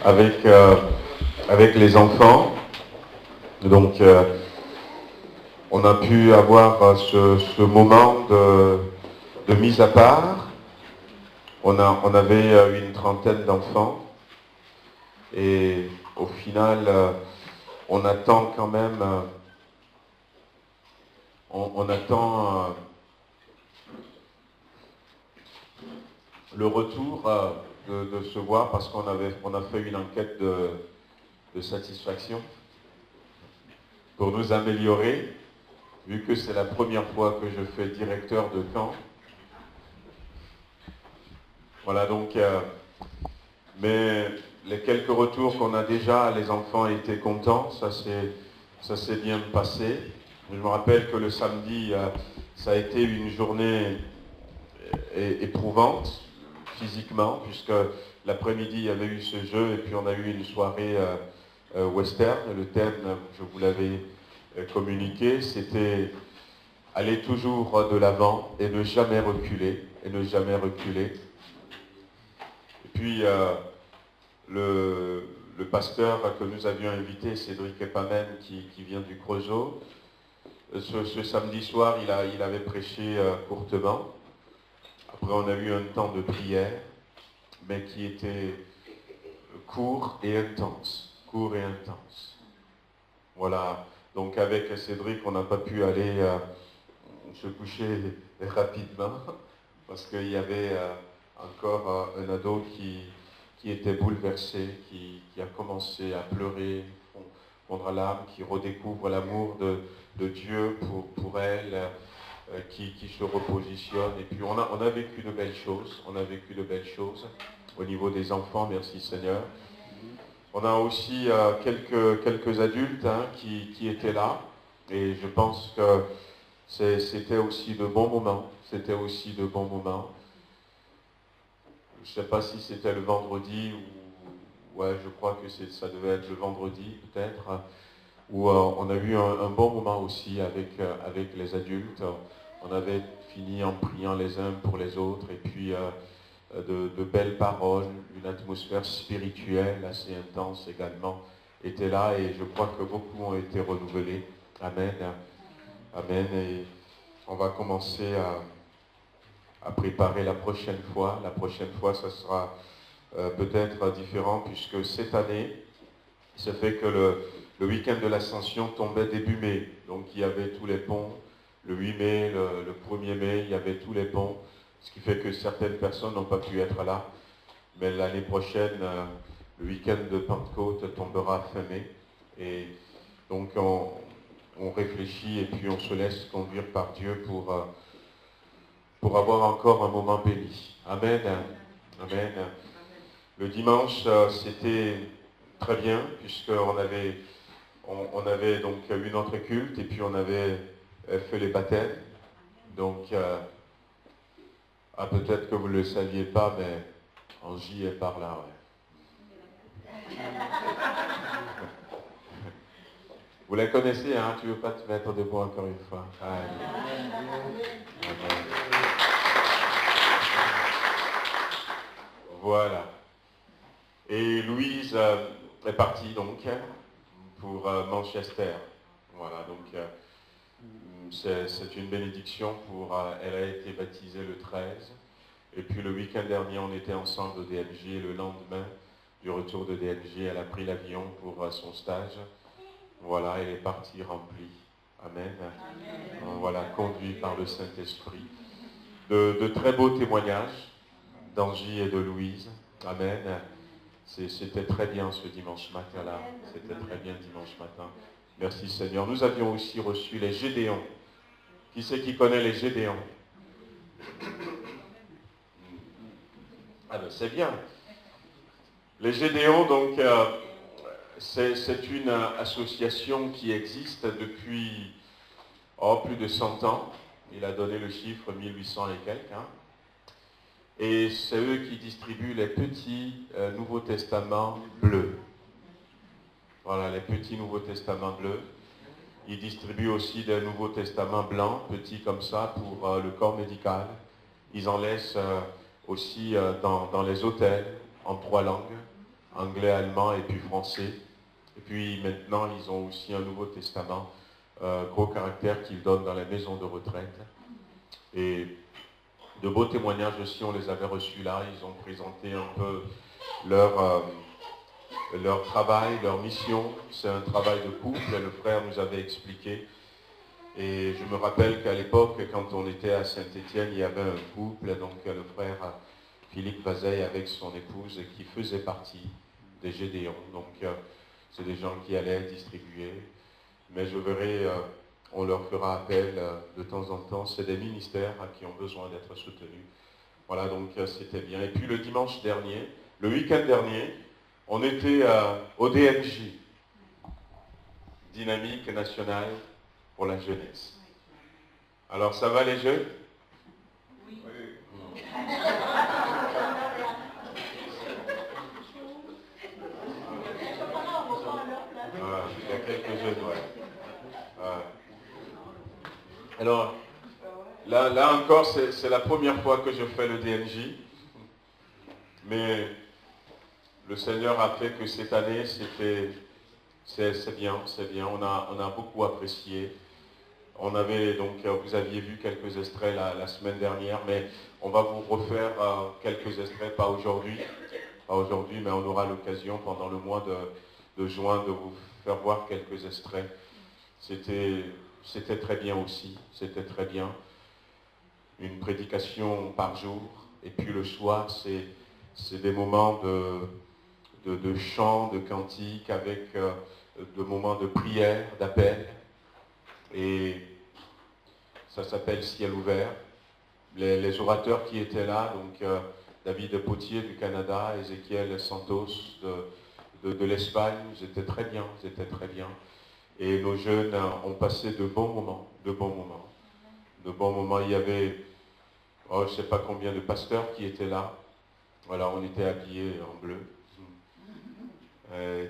avec, avec les enfants. Donc, on a pu avoir ce moment de mise à part. On avait une trentaine d'enfants. Et au final, on attend quand même, on attend le retour de se voir parce qu'on a fait une enquête de satisfaction pour nous améliorer, vu que c'est la première fois que je fais directeur de camp. Voilà donc, mais les quelques retours qu'on a déjà, les enfants étaient contents, ça s'est bien passé. Je me rappelle que le samedi, ça a été une journée éprouvante physiquement, puisque l'après-midi, il y avait eu ce jeu et puis on a eu une soirée western. Le thème, je vous l'avais communiqué, c'était aller toujours de l'avant et ne jamais reculer, et ne jamais reculer. Et puis, le pasteur que nous avions invité, Cédric Epamen, qui vient du Creusot, ce samedi soir, il avait prêché courtement. Après, on a eu un temps de prière, mais qui était court et intense. Court et intense. Voilà. Donc, avec Cédric, on n'a pas pu aller se coucher rapidement, parce qu'il y avait encore un ado qui était bouleversé, qui a commencé à pleurer, fondre l'âme, qui redécouvre l'amour de Dieu pour elle, qui se repositionne. Et puis on a vécu de belles choses, au niveau des enfants, merci Seigneur. On a aussi quelques adultes qui étaient là, et je pense que c'était aussi de bons moments. Je ne sais pas si c'était le vendredi ou ouais, je crois que ça devait être le vendredi peut-être, où on a eu un bon moment aussi avec les adultes. On avait fini en priant les uns pour les autres et puis de belles paroles, une atmosphère spirituelle assez intense également était là et je crois que beaucoup ont été renouvelés. Amen. Amen. Et on va commencer à préparer la prochaine fois. La prochaine fois, ça sera peut-être différent puisque cette année, il se fait que le week-end de l'Ascension tombait début mai. Donc il y avait tous les ponts. Le 8 mai, le 1er mai, il y avait tous les ponts. Ce qui fait que certaines personnes n'ont pas pu être là. Mais l'année prochaine, le week-end de Pentecôte tombera fin mai. Et donc on réfléchit et puis on se laisse conduire par Dieu pour avoir encore un moment béni. Amen. Amen. Le dimanche, c'était très bien, puisqu'on avait, on avait donc eu notre culte et puis on avait fait les baptêmes. Donc, peut-être que vous ne le saviez pas, mais Angie est par là. Ouais. Vous la connaissez, hein? Tu ne veux pas te mettre debout encore une fois? Amen. Amen. Voilà. Et Louise est partie donc pour Manchester. Voilà, donc c'est une bénédiction pour elle a été baptisée le 13. Et puis le week-end dernier, on était ensemble au DLG. Et le lendemain du retour de DLG, elle a pris l'avion pour son stage. Voilà, elle est partie remplie. Amen. Amen. Voilà, conduit par le Saint-Esprit. De très beaux témoignages d'Angie et de Louise. Amen. C'était très bien ce dimanche matin-là. C'était très bien dimanche matin. Merci Seigneur. Nous avions aussi reçu les Gédéons. Qui c'est qui connaît les Gédéons? Ah ben c'est bien. Les Gédéons, donc, c'est une association qui existe depuis plus de 100 ans. Il a donné le chiffre 1800 et quelques. Et c'est eux qui distribuent les petits Nouveaux Testaments bleus. Voilà, les petits Nouveaux Testaments bleus. Ils distribuent aussi des Nouveaux Testaments blancs, petits comme ça, pour le corps médical. Ils en laissent aussi dans les hôtels, en 3 langues. anglais, allemand et puis français. Et puis maintenant, ils ont aussi un Nouveau Testament, gros caractère qu'ils donnent dans les maisons de retraite. Et de beaux témoignages aussi, on les avait reçus là. Ils ont présenté un peu leur travail, leur mission. C'est un travail de couple, le frère nous avait expliqué. Et je me rappelle qu'à l'époque, quand on était à Saint-Étienne, il y avait un couple, donc le frère Philippe Vazeille avec son épouse qui faisait partie des Gédéons. Donc c'est des gens qui allaient distribuer. Mais je verrai, on leur fera appel de temps en temps. C'est des ministères qui ont besoin d'être soutenus. Voilà, donc c'était bien. Et puis le dimanche dernier, le week-end dernier, on était au DNJ, Dynamique nationale pour la jeunesse. Alors ça va les jeunes? Oui. Il y a quelques jeunes, ouais. Alors, là encore, c'est la première fois que je fais le DNJ. Mais le Seigneur a fait que cette année, c'est bien. On a beaucoup apprécié. On avait donc, vous aviez vu quelques extraits la semaine dernière, mais on va vous refaire quelques extraits, pas aujourd'hui, mais on aura l'occasion pendant le mois de juin de vous faire voir quelques extraits. C'était très bien aussi, c'était très bien. Une prédication par jour, et puis le soir, c'est des moments de chant, de cantique, avec de moments de prière, d'appel. Et ça s'appelle Ciel ouvert. Les orateurs qui étaient là, donc David Potier du Canada, Ézéchiel Santos de l'Espagne, c'était très bien, Et nos jeunes ont passé de bons moments. Il y avait, je ne sais pas combien de pasteurs qui étaient là. Voilà, on était habillés en bleu.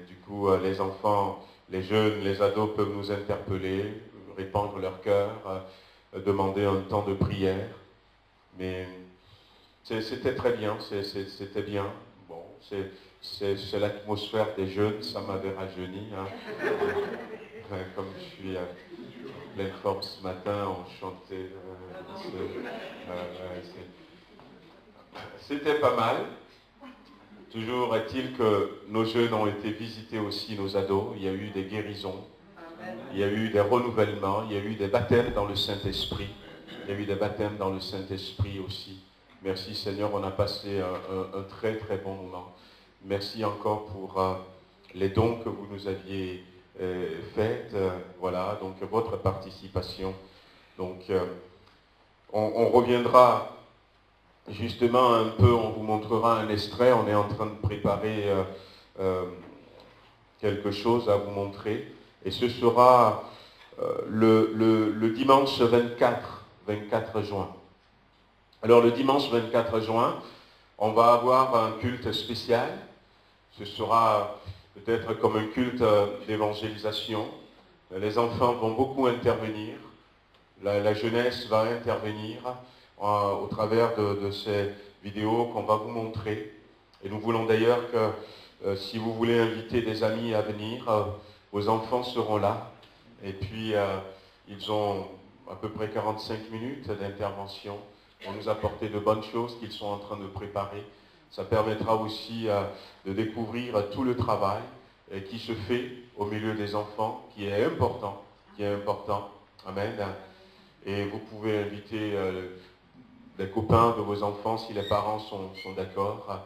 Du coup, les enfants, les jeunes, les ados peuvent nous interpeller, répandre leur cœur, demander un temps de prière. Mais c'était très bien, c'était bien. Bon, c'est l'atmosphère des jeunes, ça m'avait rajeuni. Hein. Comme je suis en pleine forme ce matin, on chantait. C'était pas mal. Toujours est-il que nos jeunes ont été visités aussi, nos ados. Il y a eu des guérisons, il y a eu des renouvellements, il y a eu des baptêmes dans le Saint-Esprit. Aussi. Merci Seigneur, on a passé un très très bon moment. Merci encore pour les dons que vous nous aviez faits. Voilà, donc votre participation. Donc on reviendra justement un peu, on vous montrera un extrait, on est en train de préparer quelque chose à vous montrer. Et ce sera le dimanche 24 juin. Alors le dimanche 24 juin, on va avoir un culte spécial. Ce sera peut-être comme un culte d'évangélisation. Les enfants vont beaucoup intervenir. La jeunesse va intervenir au travers de ces vidéos qu'on va vous montrer. Et nous voulons d'ailleurs que si vous voulez inviter des amis à venir, vos enfants seront là. Et puis ils ont à peu près 45 minutes d'intervention pour nous apporter de bonnes choses qu'ils sont en train de préparer. Ça permettra aussi de découvrir tout le travail qui se fait au milieu des enfants, qui est important. Amen. Et vous pouvez inviter les copains de vos enfants si les parents sont d'accord.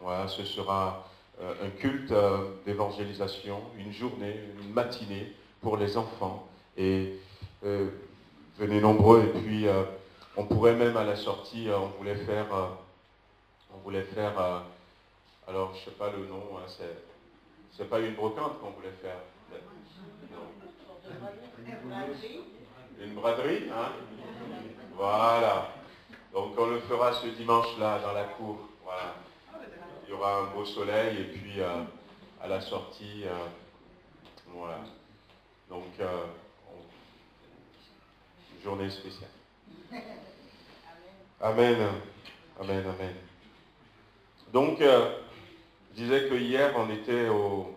Voilà, ce sera un culte d'évangélisation, une journée, une matinée pour les enfants. Et venez nombreux. Et puis on pourrait même à la sortie, on voulait faire, alors je ne sais pas le nom, hein, c'est pas une brocante qu'on voulait faire. Une braderie, hein? Voilà. Donc on le fera ce dimanche-là dans la cour. Voilà. Il y aura un beau soleil et puis à la sortie, voilà. Donc une journée spéciale. Amen. Amen, amen. Donc Je disais que hier, on était au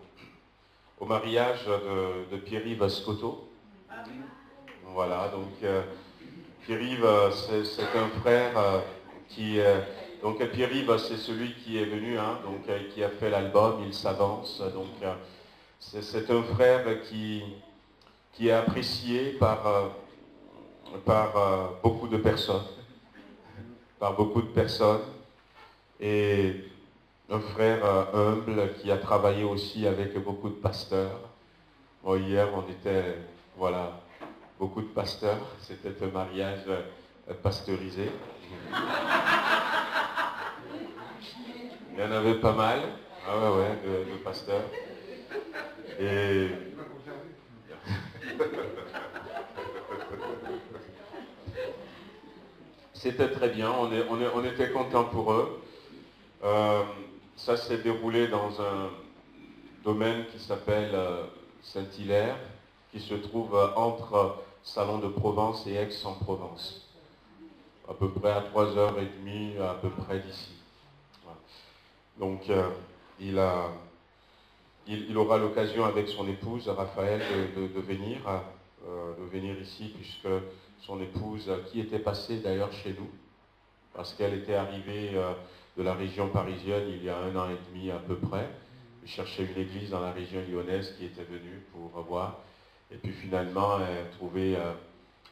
mariage de Pierre-Yves Scotto. Voilà, donc Pierre-Yves, c'est un frère qui... donc Pierre-Yves, c'est celui qui est venu, hein, donc, qui a fait l'album, Il s'avance. Donc c'est un frère qui est apprécié par beaucoup de personnes. Par beaucoup de personnes. Et un frère humble qui a travaillé aussi avec beaucoup de pasteurs. Bon, hier, on était, voilà, beaucoup de pasteurs. C'était un mariage pasteurisé. Il y en avait pas mal, ah ouais, de pasteurs. Et c'était très bien, on était contents pour eux. Ça s'est déroulé dans un domaine qui s'appelle Saint-Hilaire, qui se trouve entre Salon de Provence et Aix-en-Provence, à peu près à 3h30 à peu près d'ici. Voilà. Donc il aura l'occasion avec son épouse, Raphaël, de venir ici, puisque son épouse, qui était passée d'ailleurs chez nous, parce qu'elle était arrivée de la région parisienne il y a 1 an et demi à peu près. Elle cherchait une église dans la région lyonnaise qui était venue pour voir. Et puis finalement, elle a trouvé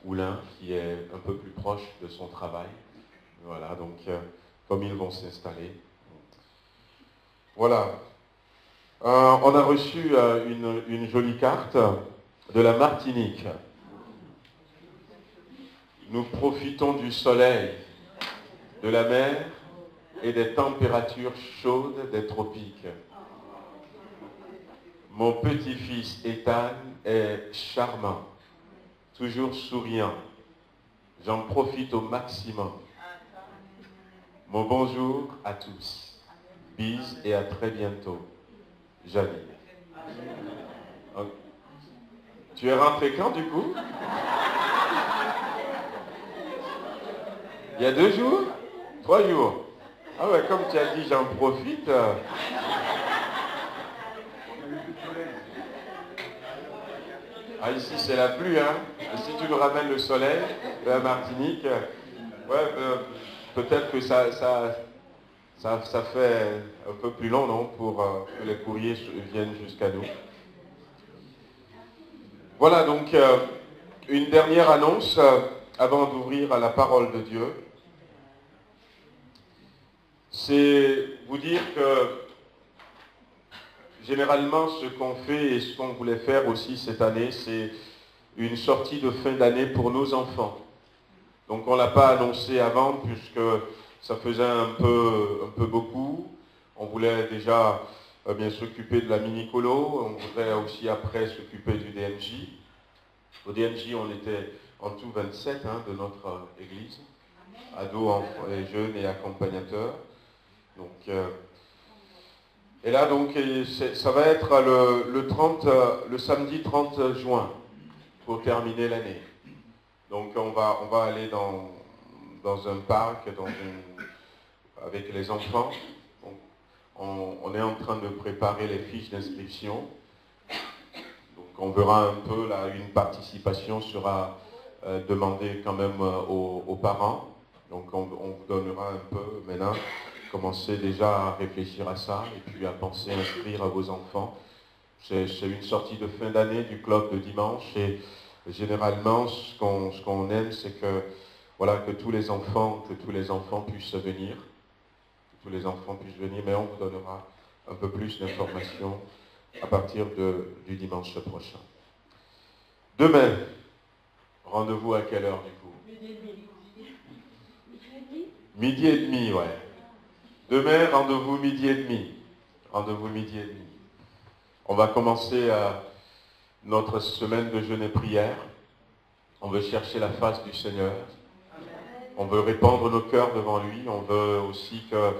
Oulin, qui est un peu plus proche de son travail. Voilà, donc comme ils vont s'installer. Voilà. On a reçu une jolie carte de la Martinique. Nous profitons du soleil, de la mer et des températures chaudes des tropiques. Mon petit-fils Ethan est charmant, toujours souriant. J'en profite au maximum. Mon bonjour à tous. Bise et à très bientôt. Janine. Tu es rentré quand du coup? Il y a 2 jours? 3 jours? Ah ouais, comme tu as dit, j'en profite. Ah ici c'est la pluie, hein. Et si tu nous ramènes le soleil de la Martinique, ouais, peut-être que ça fait un peu plus long, non, pour que les courriers viennent jusqu'à nous. Voilà donc une dernière annonce avant d'ouvrir à la parole de Dieu. C'est vous dire que généralement ce qu'on fait et ce qu'on voulait faire aussi cette année, c'est une sortie de fin d'année pour nos enfants. Donc on ne l'a pas annoncé avant puisque ça faisait un peu beaucoup. On voulait déjà bien s'occuper de la mini-colo, on voudrait aussi après s'occuper du DMJ. Au DMJ, on était en tout 27 de notre église, ados, enfants, et jeunes et accompagnateurs. Donc, et là, donc, ça va être le samedi 30 juin pour terminer l'année. Donc, on va aller dans un parc, avec les enfants. On est en train de préparer les fiches d'inscription. Donc, on verra un peu, là, une participation sera demandée quand même aux parents. Donc, on vous donnera un peu maintenant. Commencez déjà à réfléchir à ça et puis à penser à inscrire à vos enfants. C'est une sortie de fin d'année du club de dimanche et généralement ce qu'on aime c'est que voilà que tous les enfants puissent venir, mais on vous donnera un peu plus d'informations à partir du dimanche prochain. Demain, rendez-vous à quelle heure du coup? Midi et demi, ouais. Demain, rendez-vous midi et demi. Rendez-vous midi et demi. On va commencer notre semaine de jeûne et prière. On veut chercher la face du Seigneur. On veut répandre nos cœurs devant lui. On veut aussi que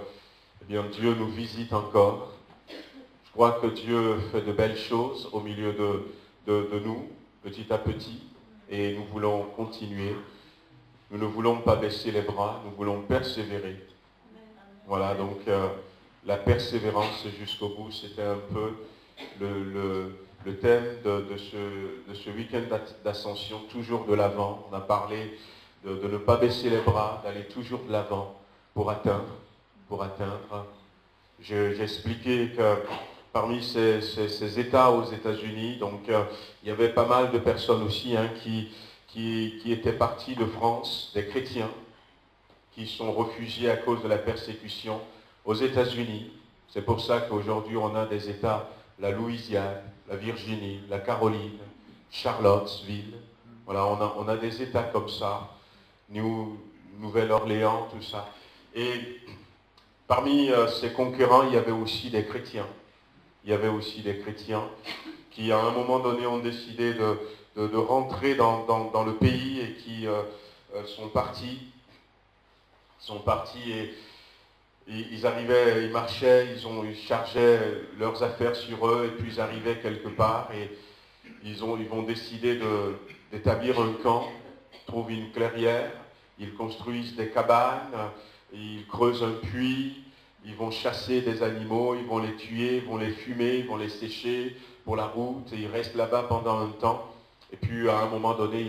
Dieu nous visite encore. Je crois que Dieu fait de belles choses au milieu de nous, petit à petit. Et nous voulons continuer. Nous ne voulons pas baisser les bras. Nous voulons persévérer. Voilà, donc la persévérance jusqu'au bout. C'était un peu le thème de ce week-end d'ascension, toujours de l'avant. On a parlé de ne pas baisser les bras, d'aller toujours de l'avant pour atteindre. J'ai expliqué que parmi ces États aux États-Unis, donc il y avait pas mal de personnes aussi qui étaient partis de France, des chrétiens, qui sont réfugiés à cause de la persécution aux États-Unis. C'est pour ça qu'aujourd'hui on a des États, la Louisiane, la Virginie, la Caroline, Charlottesville. Voilà, on a des États comme ça, Nouvelle-Orléans, tout ça. Et parmi ces conquérants, il y avait aussi des chrétiens. Il y avait aussi des chrétiens qui, à un moment donné, ont décidé de rentrer dans le pays et qui sont partis et ils arrivaient, ils marchaient, ils chargeaient leurs affaires sur eux et puis ils arrivaient quelque part et ils vont décider d'établir un camp, trouvent une clairière, ils construisent des cabanes, ils creusent un puits, ils vont chasser des animaux, ils vont les tuer, ils vont les fumer, ils vont les sécher pour la route et ils restent là-bas pendant un temps. Et puis à un moment donné,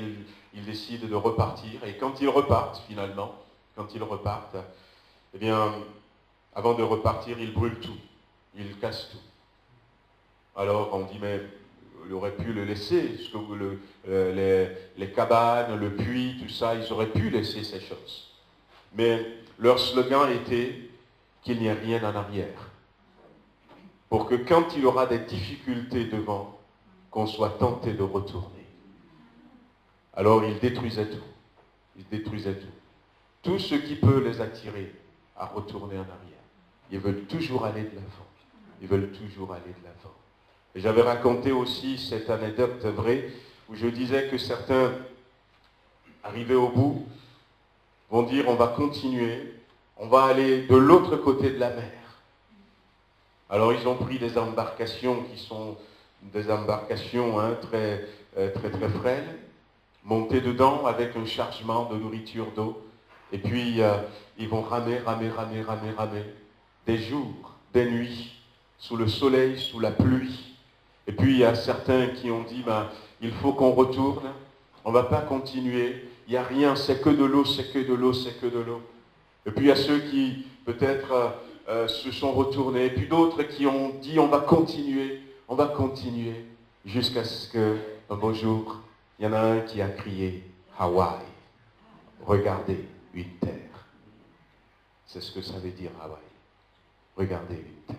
ils décident de repartir. Et quand ils repartent finalement, eh bien, avant de repartir, ils brûlent tout, ils cassent tout. Alors on dit, mais il aurait pu le laisser, parce que les cabanes, le puits, tout ça, ils auraient pu laisser ces choses. Mais leur slogan était qu'il n'y ait rien en arrière. Pour que quand il y aura des difficultés devant, qu'on soit tenté de retourner. Alors ils détruisaient tout. Tout ce qui peut les attirer à retourner en arrière. Ils veulent toujours aller de l'avant. Et j'avais raconté aussi cette anecdote vraie où je disais que certains, arrivés au bout, vont dire on va continuer, on va aller de l'autre côté de la mer. Alors ils ont pris des embarcations qui sont des embarcations très frêles, montées dedans avec un chargement de nourriture, d'eau. Et puis, ils vont ramer, des jours, des nuits, sous le soleil, sous la pluie. Et puis, il y a certains qui ont dit, il faut qu'on retourne, on ne va pas continuer, il n'y a rien, c'est que de l'eau. Et puis, il y a ceux qui, peut-être, se sont retournés, et puis d'autres qui ont dit, on va continuer, jusqu'à ce qu'un beau jour, il y en a un qui a crié, Hawaï, regardez une terre. C'est ce que ça veut dire Hawaï. Regardez une terre.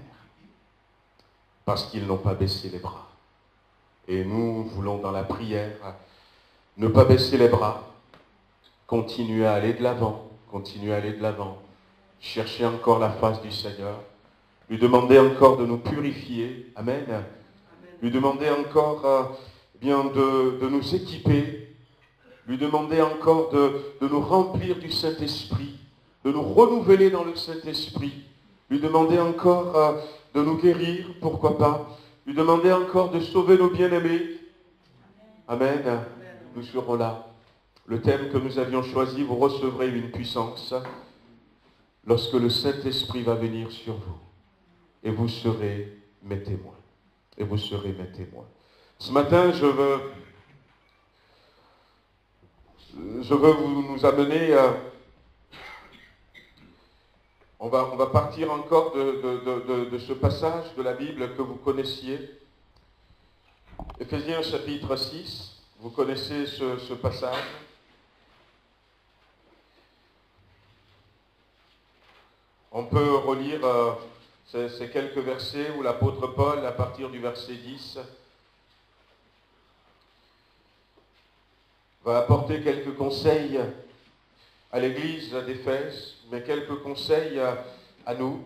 Parce qu'ils n'ont pas baissé les bras. Et nous voulons dans la prière ne pas baisser les bras, continuer à aller de l'avant, chercher encore la face du Seigneur, lui demander encore de nous purifier, Amen, lui demander encore de nous équiper, lui demander encore de nous remplir du Saint-Esprit, de nous renouveler dans le Saint-Esprit, lui demander encore de nous guérir, pourquoi pas, lui demander encore de sauver nos bien-aimés. Amen. Nous serons là. Le thème que nous avions choisi, vous recevrez une puissance lorsque le Saint-Esprit va venir sur vous. Et vous serez mes témoins. Ce matin, je veux nous amener on va partir encore de ce passage de la Bible que vous connaissiez. Éphésiens chapitre 6, vous connaissez ce passage. On peut relire ces quelques versets où l'apôtre Paul, à partir du verset 10, va apporter quelques conseils à l'église d'Éphèse, mais quelques conseils à nous.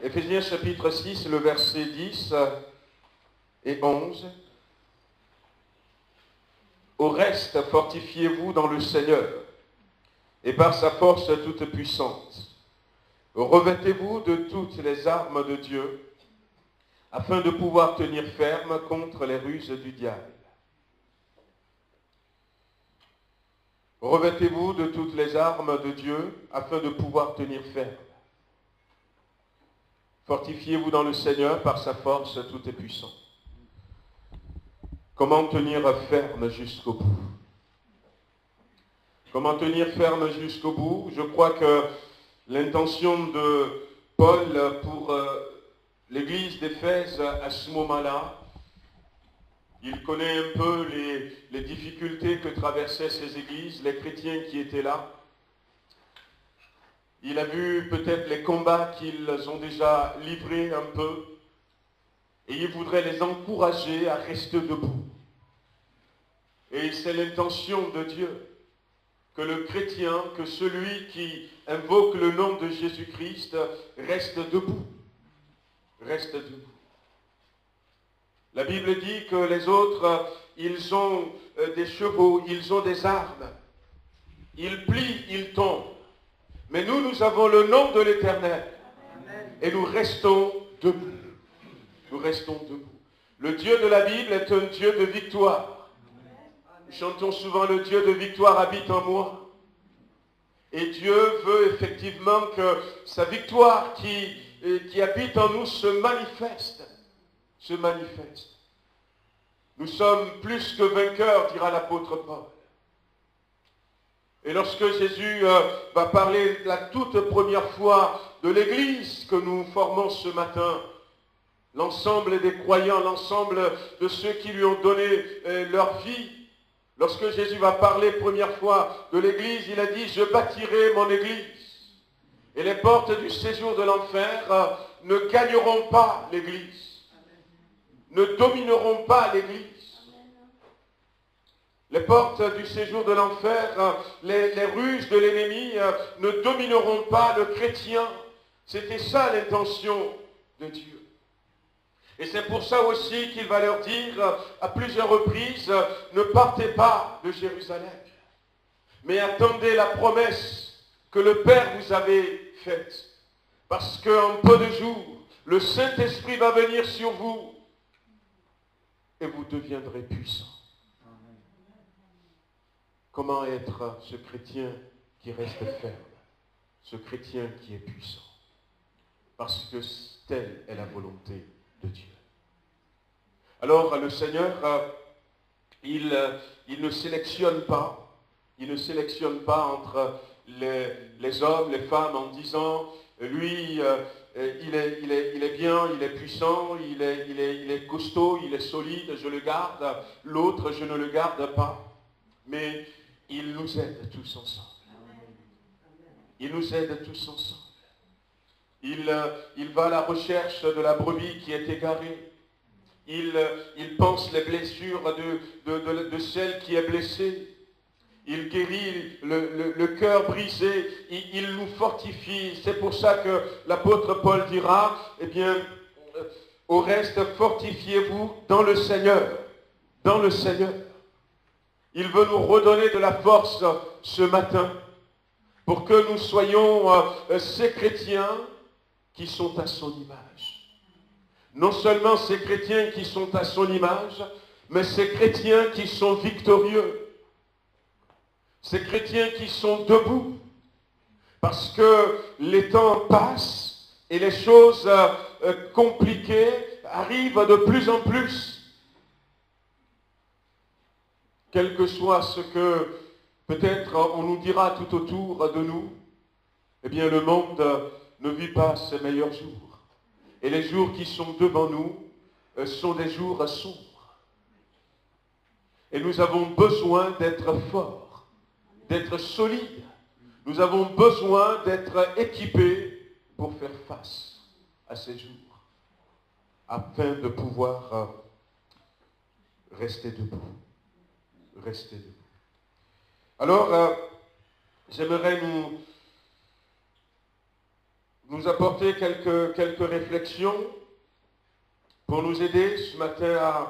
Éphésiens chapitre 6, le verset 10 et 11. Au reste, fortifiez-vous dans le Seigneur et par sa force toute puissante. Revêtez-vous de toutes les armes de Dieu, afin de pouvoir tenir ferme contre les ruses du diable. Revêtez-vous de toutes les armes de Dieu afin de pouvoir tenir ferme. Fortifiez-vous dans le Seigneur par sa force, tout est puissant. Comment tenir ferme jusqu'au bout? Comment tenir ferme jusqu'au bout? Je crois que l'intention de Paul pour l'église d'Éphèse à ce moment-là, il connaît un peu les difficultés que traversaient ces églises, les chrétiens qui étaient là. Il a vu peut-être les combats qu'ils ont déjà livrés un peu, et il voudrait les encourager à rester debout. Et c'est l'intention de Dieu, que le chrétien, que celui qui invoque le nom de Jésus-Christ, reste debout. Reste debout. La Bible dit que les autres, ils ont des chevaux, ils ont des armes. Ils plient, ils tombent. Mais nous, nous avons le nom de l'Éternel. Et nous restons debout. Nous restons debout. Le Dieu de la Bible est un Dieu de victoire. Nous chantons souvent le Dieu de victoire habite en moi. Et Dieu veut effectivement que sa victoire qui habite en nous se manifeste. Se manifeste. Nous sommes plus que vainqueurs, dira l'apôtre Paul. Et lorsque Jésus va parler la toute première fois de l'Église que nous formons ce matin, l'ensemble des croyants, l'ensemble de ceux qui lui ont donné leur vie, lorsque Jésus va parler première fois de l'Église, il a dit « Je bâtirai mon Église, et les portes du séjour de l'enfer ne gagneront pas l'Église, ne domineront pas l'Église. » Les portes du séjour de l'enfer, les ruses de l'ennemi ne domineront pas le chrétien. C'était ça l'intention de Dieu. Et c'est pour ça aussi qu'il va leur dire à plusieurs reprises, ne partez pas de Jérusalem, mais attendez la promesse que le Père vous avait faite. Parce qu'en peu de jours, le Saint-Esprit va venir sur vous et vous deviendrez puissants. Comment être ce chrétien qui reste ferme, ce chrétien qui est puissant? Parce que telle est la volonté de Dieu. Alors le Seigneur, il ne sélectionne pas, entre les hommes, les femmes en disant, lui, il est bien, il est puissant, il est costaud, il est solide, je le garde, l'autre je ne le garde pas. Mais il nous aide tous ensemble. Il nous aide tous ensemble. Il va à la recherche de la brebis qui est égarée. Il pense les blessures de celle qui est blessée. Il guérit le cœur brisé. Il nous fortifie. C'est pour ça que l'apôtre Paul dira, eh bien, au reste, fortifiez-vous dans le Seigneur. Dans le Seigneur. Il veut nous redonner de la force ce matin pour que nous soyons ces chrétiens qui sont à son image. Non seulement ces chrétiens qui sont à son image, mais ces chrétiens qui sont victorieux. Ces chrétiens qui sont debout. Parce que les temps passent et les choses compliquées arrivent de plus en plus. Quel que soit ce que peut-être on nous dira tout autour de nous, eh bien le monde ne vit pas ses meilleurs jours. Et les jours qui sont devant nous sont des jours sombres. Et nous avons besoin d'être forts, d'être solides. Nous avons besoin d'être équipés pour faire face à ces jours, afin de pouvoir rester debout. Rester debout. Alors, j'aimerais nous apporter quelques réflexions pour nous aider ce matin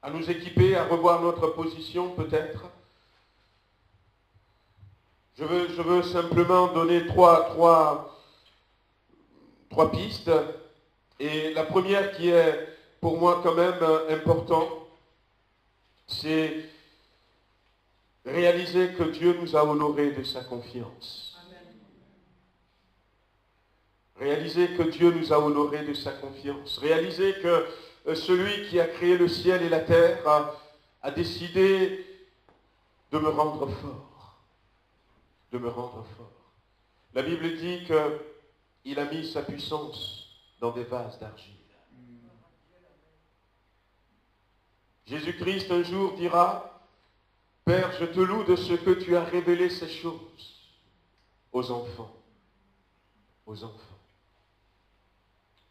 à nous équiper, à revoir notre position peut-être. Je veux simplement donner trois pistes Et la première qui est pour moi quand même importante, c'est réaliser que Dieu nous a honorés de sa confiance. Réaliser que Dieu nous a honorés de sa confiance. Réaliser que celui qui a créé le ciel et la terre a décidé de me rendre fort. De me rendre fort. La Bible dit qu'il a mis sa puissance dans des vases d'argile. Jésus-Christ un jour dira, Père, je te loue de ce que tu as révélé ces choses aux enfants. Aux enfants.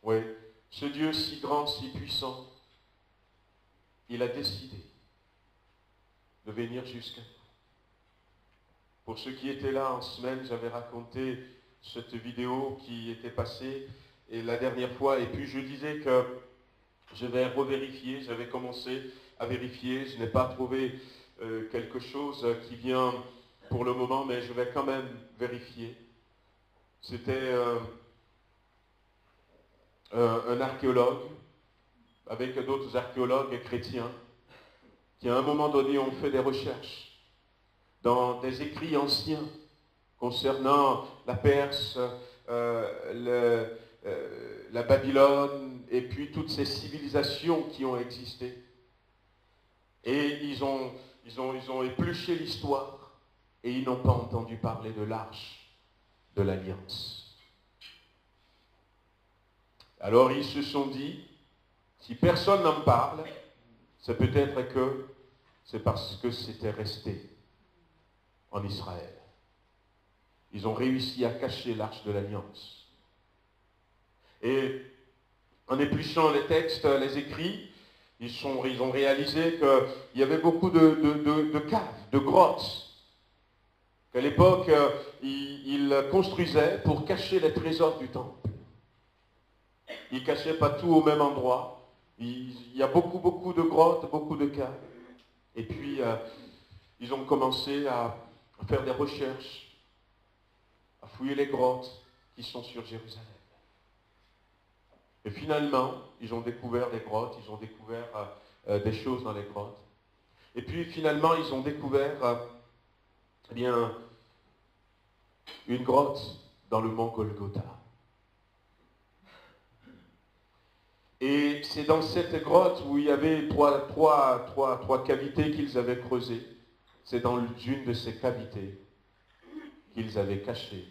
Oui, ce Dieu si grand, si puissant, il a décidé de venir jusqu'à nous. Pour ceux qui étaient là en semaine, j'avais raconté cette vidéo qui était passée et la dernière fois, et puis je disais que je vais revérifier, j'avais commencé à vérifier, je n'ai pas trouvé quelque chose qui vient pour le moment, mais je vais quand même vérifier. C'était un archéologue, avec d'autres archéologues chrétiens, qui à un moment donné ont fait des recherches dans des écrits anciens concernant la Perse, la Babylone, et puis toutes ces civilisations qui ont existé. Et ils ont épluché l'histoire, et ils n'ont pas entendu parler de l'arche de l'Alliance. Alors ils se sont dit, si personne n'en parle, c'est peut-être que c'est parce que c'était resté en Israël. Ils ont réussi à cacher l'arche de l'Alliance. Et en épluchant les textes, les écrits, ils ont réalisé qu'il y avait beaucoup de caves, de grottes, qu'à l'époque, ils construisaient pour cacher les trésors du temple. Ils ne cachaient pas tout au même endroit. Il y a beaucoup de grottes, beaucoup de caves. Et puis, ils ont commencé à faire des recherches, à fouiller les grottes qui sont sur Jérusalem. Et finalement, ils ont découvert des grottes, ils ont découvert des choses dans les grottes. Et puis finalement, ils ont découvert une grotte dans le mont Golgotha. Et c'est dans cette grotte où il y avait trois cavités qu'ils avaient creusées. C'est dans une de ces cavités qu'ils avaient caché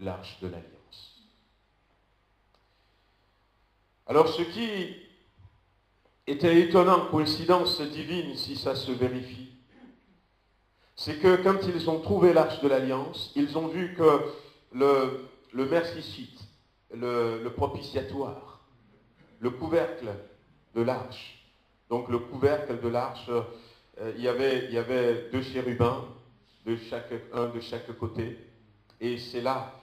l'arche de l'Alliance. Alors ce qui était étonnant, coïncidence divine si ça se vérifie, c'est que quand ils ont trouvé l'arche de l'Alliance, ils ont vu que le mercicite, le propitiatoire, le couvercle de l'arche, donc le couvercle de l'arche, il y avait deux chérubins, un de chaque côté, et c'est là,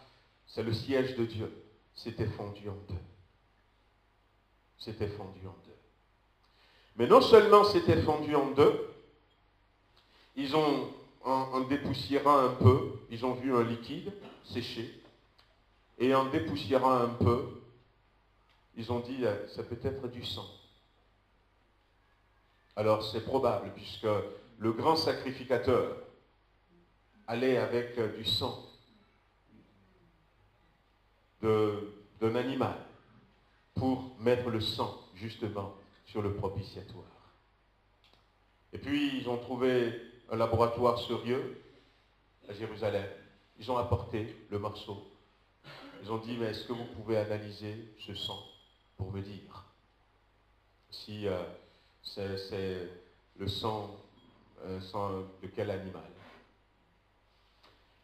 c'est le siège de Dieu, c'était fondu en deux. C'était fondu en deux. Mais non seulement c'était fondu en deux, ils ont, en dépoussiérant un peu, ils ont vu un liquide séché, et en dépoussiérant un peu, ils ont dit, ça peut être du sang. Alors c'est probable, puisque le grand sacrificateur allait avec du sang d'un animal pour mettre le sang, justement, sur le propitiatoire. Et puis, ils ont trouvé un laboratoire sérieux à Jérusalem. Ils ont apporté le morceau. Ils ont dit, mais est-ce que vous pouvez analyser ce sang pour me dire si c'est le sang de quel animal?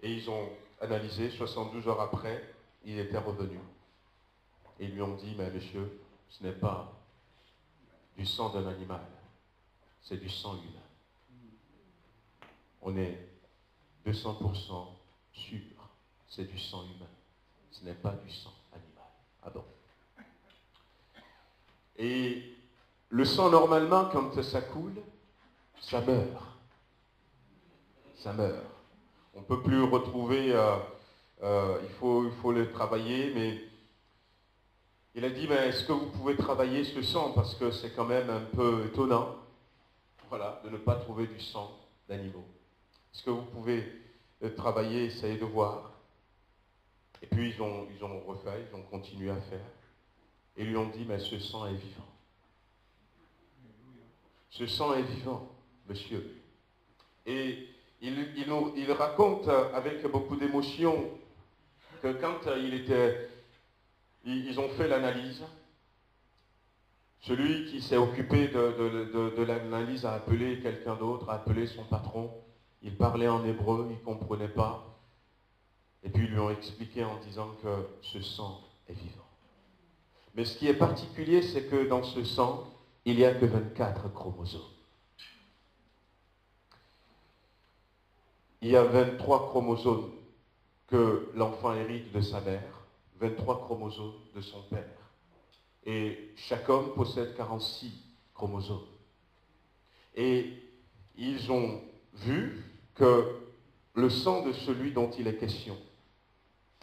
Et ils ont analysé, 72 heures après, il était revenu. Et ils lui ont dit, mais monsieur, ce n'est pas du sang d'un animal, c'est du sang humain. On est 200% sûr, c'est du sang humain. Ce n'est pas du sang animal. Ah bon? Et le sang, normalement, quand ça coule, ça meurt. Ça meurt. On ne peut plus retrouver, il faut le travailler, mais Il a dit, mais est-ce que vous pouvez travailler ce sang? Parce que c'est quand même un peu étonnant, voilà, de ne pas trouver du sang d'animaux. Est-ce que vous pouvez travailler, essayer de voir? Et puis ils ont refait, ils ont continué à faire. Et lui ont dit, mais ce sang est vivant. Ce sang est vivant, monsieur. Et il raconte avec beaucoup d'émotion que quand ils ont fait l'analyse, celui qui s'est occupé de l'analyse a appelé quelqu'un d'autre, a appelé son patron. Il parlait en hébreu, il ne comprenait pas. Et puis ils lui ont expliqué en disant que ce sang est vivant. Mais ce qui est particulier, c'est que dans ce sang, il n'y a que 24 chromosomes. Il y a 23 chromosomes que l'enfant hérite de sa mère, 23 chromosomes de son père. Et chaque homme possède 46 chromosomes. Et ils ont vu que le sang de celui dont il est question,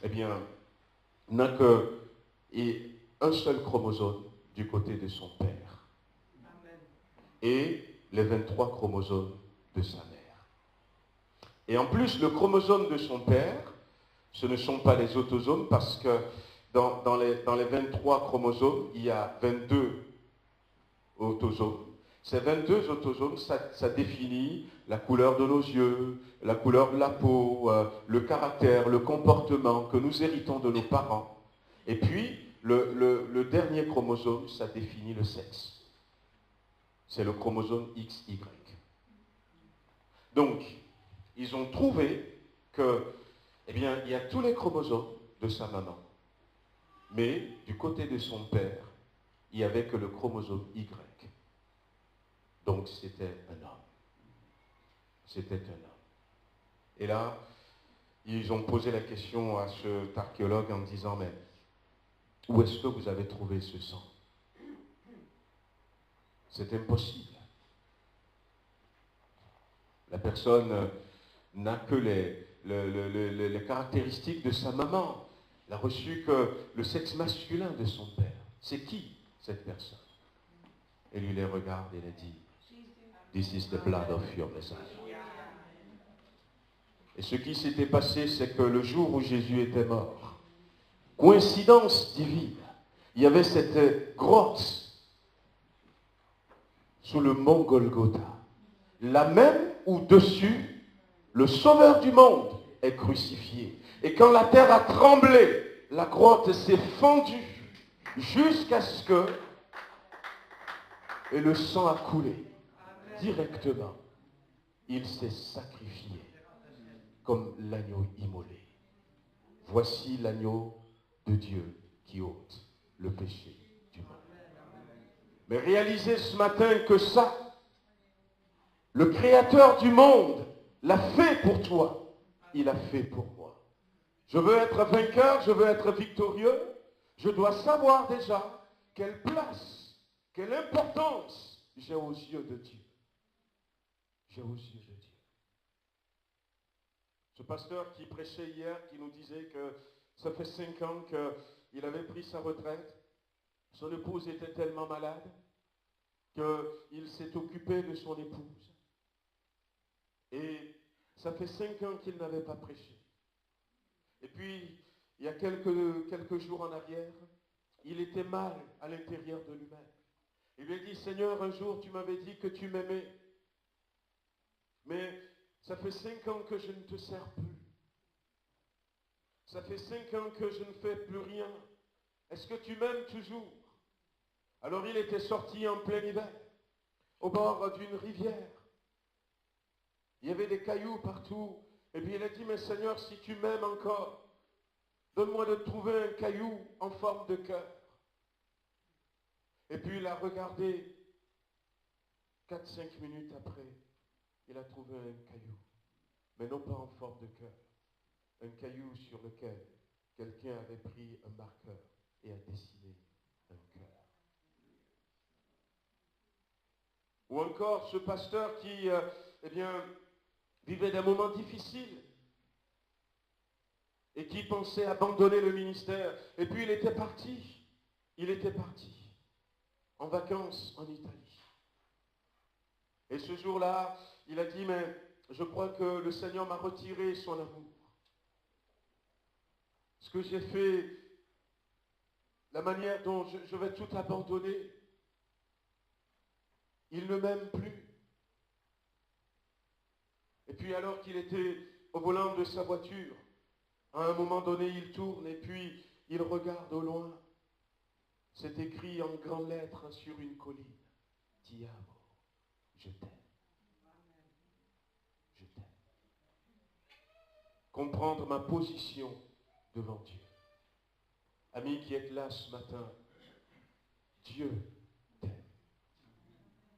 eh bien, n'a qu'un seul chromosome du côté de son père. Amen. Et les 23 chromosomes de sa mère. Et en plus, le chromosome de son père, ce ne sont pas les autosomes parce que dans les 23 chromosomes, il y a 22 autosomes. Ces 22 autosomes, ça définit la couleur de nos yeux, la couleur de la peau, le caractère, le comportement que nous héritons de nos parents. Et puis, le dernier chromosome, ça définit le sexe. C'est le chromosome XY. Donc, ils ont trouvé que, eh bien, il y a tous les chromosomes de sa maman. Mais du côté de son père, il n'y avait que le chromosome Y. Donc c'était un homme. C'était un homme. Et là, ils ont posé la question à cet archéologue en disant, mais où est-ce que vous avez trouvé ce sang? C'est impossible. La personne n'a que les caractéristiques de sa maman. Il n'a reçu que le sexe masculin de son père. C'est qui cette personne? Et lui les regarde et les dit, This is the blood of your Messiah. Et ce qui s'était passé, c'est que le jour où Jésus était mort, coïncidence divine, il y avait cette grotte sous le mont Golgotha, la même où dessus le Sauveur du monde est crucifié. Et quand la terre a tremblé, la grotte s'est fendue jusqu'à ce que et le sang a coulé directement. Il s'est sacrifié comme l'agneau immolé. Voici l'agneau de Dieu qui ôte le péché du monde. Mais réalisez ce matin que ça, le Créateur du monde l'a fait pour toi. Il a fait pour moi. Je veux être vainqueur, je veux être victorieux. Je dois savoir déjà quelle place, quelle importance j'ai aux yeux de Dieu. J'ai aux yeux de Dieu. Ce pasteur qui prêchait hier, qui nous disait que ça fait 5 ans qu'il avait pris sa retraite, son épouse était tellement malade qu'il s'est occupé de son épouse. Et ça fait 5 ans qu'il n'avait pas prêché. Et puis, il y a quelques jours en arrière, il était mal à l'intérieur de lui-même. Il lui a dit, Seigneur, un jour tu m'avais dit que tu m'aimais. Mais ça fait 5 ans que je ne te sers plus. Ça fait 5 ans que je ne fais plus rien. Est-ce que tu m'aimes toujours? Alors il était sorti en plein hiver, au bord d'une rivière. Il y avait des cailloux partout. Et puis il a dit, mais Seigneur, si tu m'aimes encore, donne-moi de trouver un caillou en forme de cœur. Et puis il a regardé, 4-5 minutes après, il a trouvé un caillou, mais non pas en forme de cœur. Un caillou sur lequel quelqu'un avait pris un marqueur et a dessiné un cœur. Ou encore ce pasteur qui, vivait des moments difficiles et qui pensait abandonner le ministère. Et puis il était parti. il était parti en vacances en Italie. Et ce jour-là, il a dit, mais je crois que le Seigneur m'a retiré son amour. Ce que j'ai fait, la manière dont je vais tout abandonner, il ne m'aime plus. Et puis alors qu'il était au volant de sa voiture, à un moment donné, il tourne et puis il regarde au loin. C'est écrit en grandes lettres sur une colline. Ti amo, je t'aime. Je t'aime. Comprendre ma position devant Dieu. Ami qui êtes là ce matin, Dieu t'aime.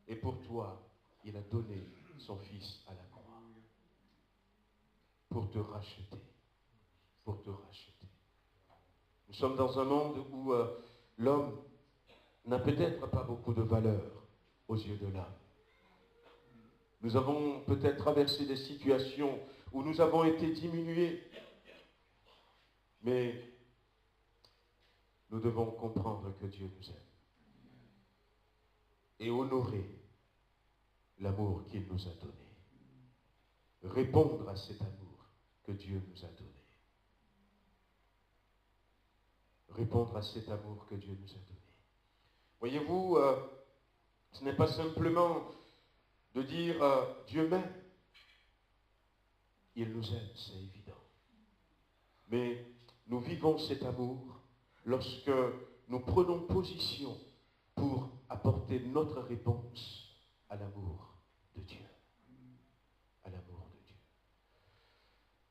Et pour toi, il a donné son Fils à la croix. Pour te racheter. Pour te racheter. Nous sommes dans un monde où l'homme n'a peut-être pas beaucoup de valeur aux yeux de l'homme. Nous avons peut-être traversé des situations où nous avons été diminués. Mais nous devons comprendre que Dieu nous aime. Et honorer l'amour qu'il nous a donné. Répondre à cet amour que Dieu nous a donné. Répondre à cet amour que Dieu nous a donné. Voyez-vous, ce n'est pas simplement de dire Dieu m'aime. Il nous aime, c'est évident. Mais nous vivons cet amour lorsque nous prenons position pour apporter notre réponse à l'amour de Dieu. À l'amour de Dieu.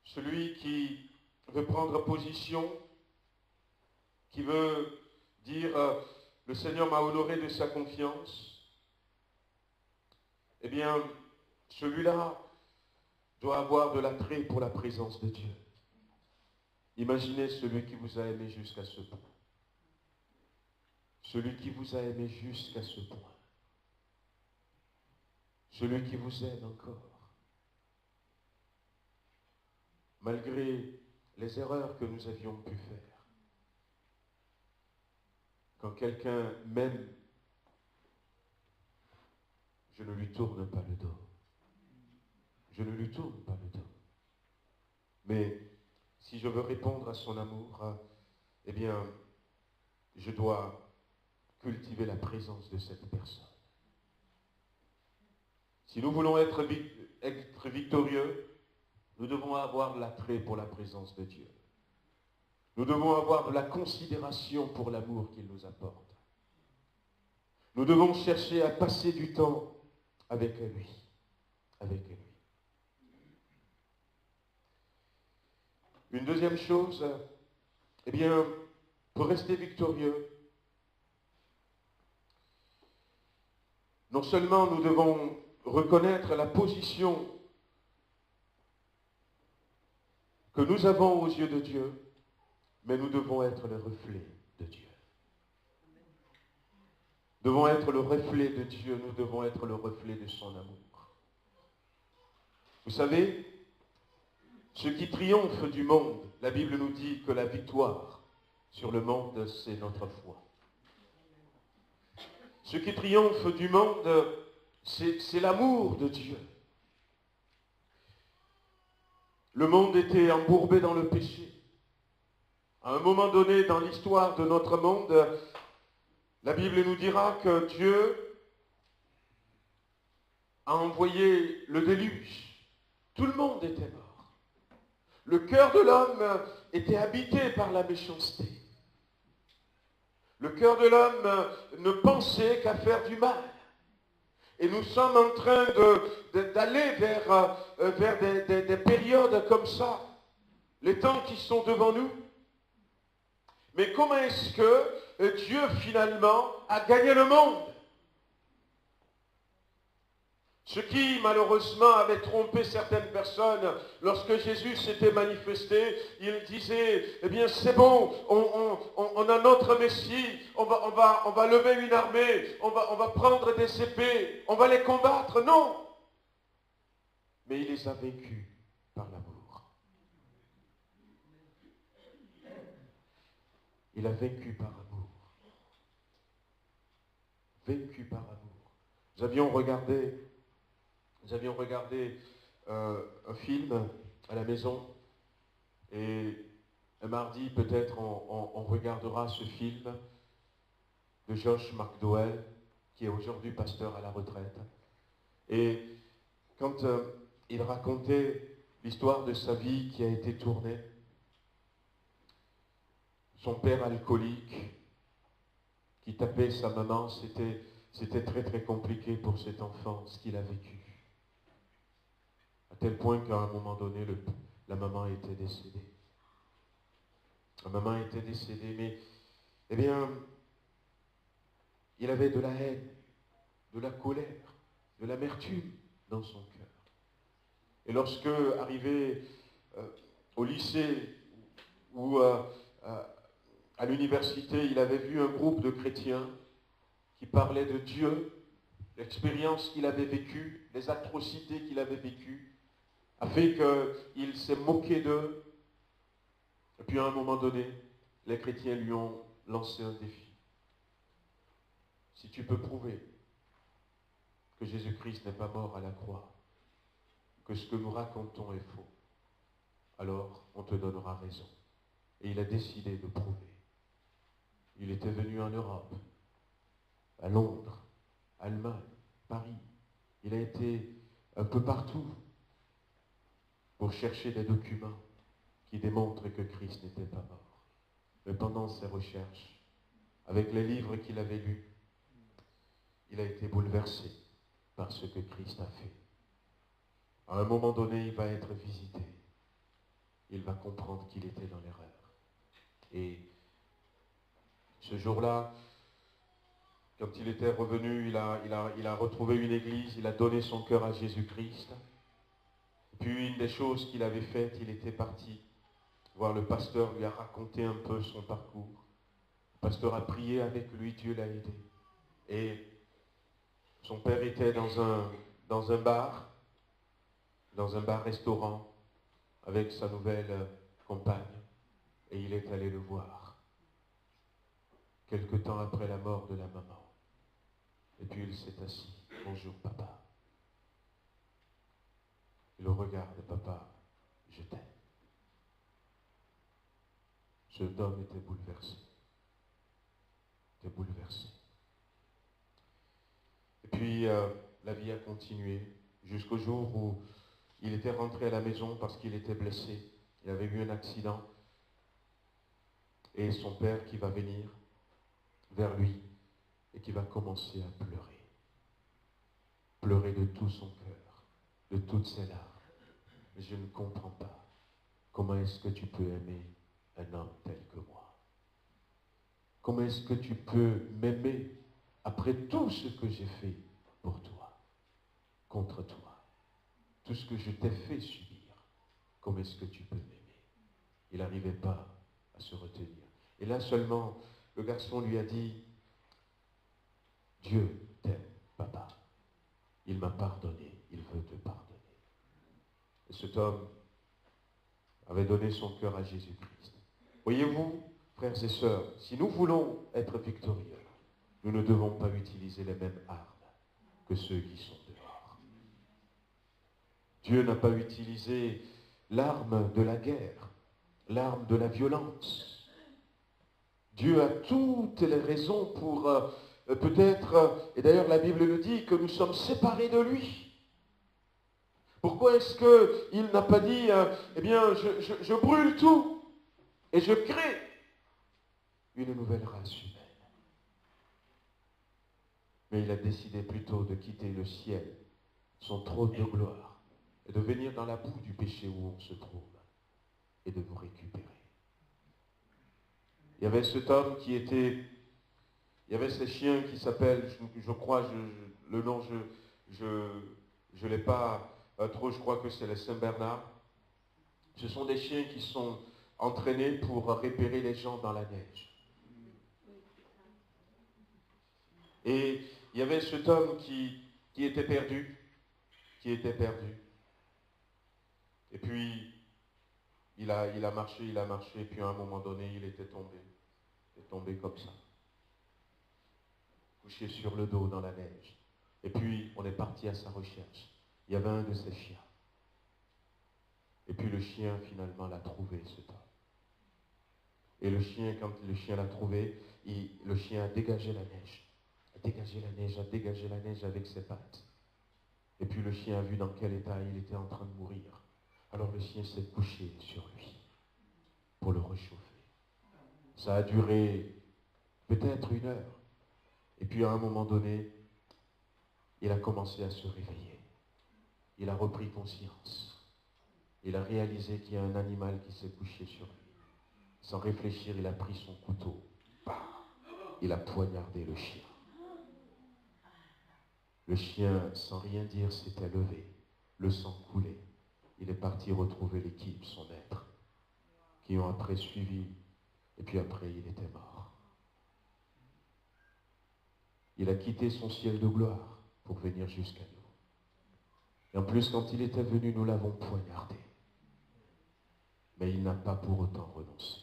Celui qui veut prendre position, qui veut dire le Seigneur m'a honoré de sa confiance, eh bien, celui-là doit avoir de l'attrait pour la présence de Dieu. Imaginez celui qui vous a aimé jusqu'à ce point. Celui qui vous a aimé jusqu'à ce point. Celui qui vous aime encore. Malgré les erreurs que nous avions pu faire. Quand quelqu'un m'aime, je ne lui tourne pas le dos. Je ne lui tourne pas le dos. Mais si je veux répondre à son amour, eh bien, je dois cultiver la présence de cette personne. Si nous voulons être victorieux, nous devons avoir de l'attrait pour la présence de Dieu. Nous devons avoir de la considération pour l'amour qu'il nous apporte. Nous devons chercher à passer du temps avec lui. Avec lui. Une deuxième chose, eh bien, pour rester victorieux, non seulement nous devons reconnaître la position que nous avons aux yeux de Dieu, mais nous devons être le reflet de Dieu. Nous devons être le reflet de Dieu, nous devons être le reflet de son amour. Vous savez, ce qui triomphe du monde, la Bible nous dit que la victoire sur le monde, c'est notre foi. Ce qui triomphe du monde, c'est l'amour de Dieu. Le monde était embourbé dans le péché. À un moment donné dans l'histoire de notre monde, la Bible nous dira que Dieu a envoyé le déluge. Tout le monde était mort. Le cœur de l'homme était habité par la méchanceté. Le cœur de l'homme ne pensait qu'à faire du mal. Et nous sommes en train d'aller vers des périodes comme ça. Les temps qui sont devant nous. Mais comment est-ce que Dieu finalement a gagné le monde? Ce qui malheureusement avait trompé certaines personnes, lorsque Jésus s'était manifesté, il disait, eh bien c'est bon, on a notre Messie, on va lever une armée, on va prendre des épées, on va les combattre. Non! Mais il les a vaincus par l'amour. Il a vaincu par amour. vaincu par l'amour. Nous avions regardé un film à la maison et un mardi peut-être on regardera ce film de Josh McDowell qui est aujourd'hui pasteur à la retraite. Et quand il racontait l'histoire de sa vie qui a été tournée, son père alcoolique qui tapait sa maman, c'était très très compliqué pour cet enfant ce qu'il a vécu. À tel point qu'à un moment donné, la maman était décédée. La maman était décédée, mais eh bien, il avait de la haine, de la colère, de l'amertume dans son cœur. Et lorsque, arrivé au lycée ou à l'université, il avait vu un groupe de chrétiens qui parlaient de Dieu, l'expérience qu'il avait vécue, les atrocités qu'il avait vécues, a fait qu'il s'est moqué d'eux. Et puis à un moment donné, les chrétiens lui ont lancé un défi. Si tu peux prouver que Jésus-Christ n'est pas mort à la croix, que ce que nous racontons est faux, alors on te donnera raison. Et il a décidé de prouver. Il était venu en Europe, à Londres, Allemagne, Paris. Il a été un peu partout pour chercher des documents qui démontrent que Christ n'était pas mort. Mais pendant ses recherches, avec les livres qu'il avait lus, il a été bouleversé par ce que Christ a fait. À un moment donné, il va être visité. Il va comprendre qu'il était dans l'erreur. Et ce jour-là, quand il était revenu, il a retrouvé une église, il a donné son cœur à Jésus-Christ. Puis une des choses qu'il avait faites, il était parti voir le pasteur, lui a raconté un peu son parcours. Le pasteur a prié avec lui, Dieu l'a aidé. Et son père était dans un bar-restaurant, avec sa nouvelle compagne, et il est allé le voir. Quelque temps après la mort de la maman. Et puis il s'est assis. Bonjour papa. Il le regarde, papa, je t'aime. Cet homme était bouleversé. Et puis la vie a continué jusqu'au jour où il était rentré à la maison parce qu'il était blessé. Il avait eu un accident. Et son père qui va venir vers lui et qui va commencer à pleurer. Pleurer de tout son cœur, de toutes ses larmes. Mais je ne comprends pas. Comment est-ce que tu peux aimer un homme tel que moi? Comment est-ce que tu peux m'aimer après tout ce que j'ai fait pour toi, contre toi? Tout ce que je t'ai fait subir, comment est-ce que tu peux m'aimer? Il n'arrivait pas à se retenir. Et là seulement, le garçon lui a dit, Dieu t'aime, papa. Il m'a pardonné, il veut te pardonner. Et cet homme avait donné son cœur à Jésus-Christ. Voyez-vous, frères et sœurs, si nous voulons être victorieux, nous ne devons pas utiliser les mêmes armes que ceux qui sont dehors. Dieu n'a pas utilisé l'arme de la guerre, l'arme de la violence. Dieu a toutes les raisons pour peut-être, et d'ailleurs la Bible le dit, que nous sommes séparés de lui. Pourquoi est-ce qu'il n'a pas dit, eh bien, je brûle tout et je crée une nouvelle race humaine? Mais il a décidé plutôt de quitter le ciel, son trône de gloire, et de venir dans la boue du péché où on se trouve, et de vous récupérer. Il y avait cet homme qui était... Il y avait ces chiens qui s'appellent, je crois, le nom, je ne l'ai pas trop, je crois que c'est les Saint-Bernard. Ce sont des chiens qui sont entraînés pour repérer les gens dans la neige. Et il y avait cet homme qui était perdu, Et puis, il a marché, et puis à un moment donné, il est tombé comme ça. couché sur le dos dans la neige. Et puis, on est parti à sa recherche. Il y avait un de ses chiens. Et puis le chien, finalement, l'a trouvé, cet homme. Et le chien, quand le chien l'a trouvé, le chien a dégagé la neige. A dégagé la neige avec ses pattes. Et puis le chien a vu dans quel état il était en train de mourir. Alors le chien s'est couché sur lui pour le réchauffer. Ça a duré peut-être 1 heure. Et puis à un moment donné, il a commencé à se réveiller. Il a repris conscience. Il a réalisé qu'il y a un animal qui s'est couché sur lui. Sans réfléchir, il a pris son couteau. Bah, il a poignardé le chien. Le chien, sans rien dire, s'était levé. Le sang coulait. Il est parti retrouver l'équipe, son maître, qui ont après suivi. Et puis après, il était mort. Il a quitté son ciel de gloire pour venir jusqu'à nous. Et en plus, quand il était venu, nous l'avons poignardé. Mais il n'a pas pour autant renoncé.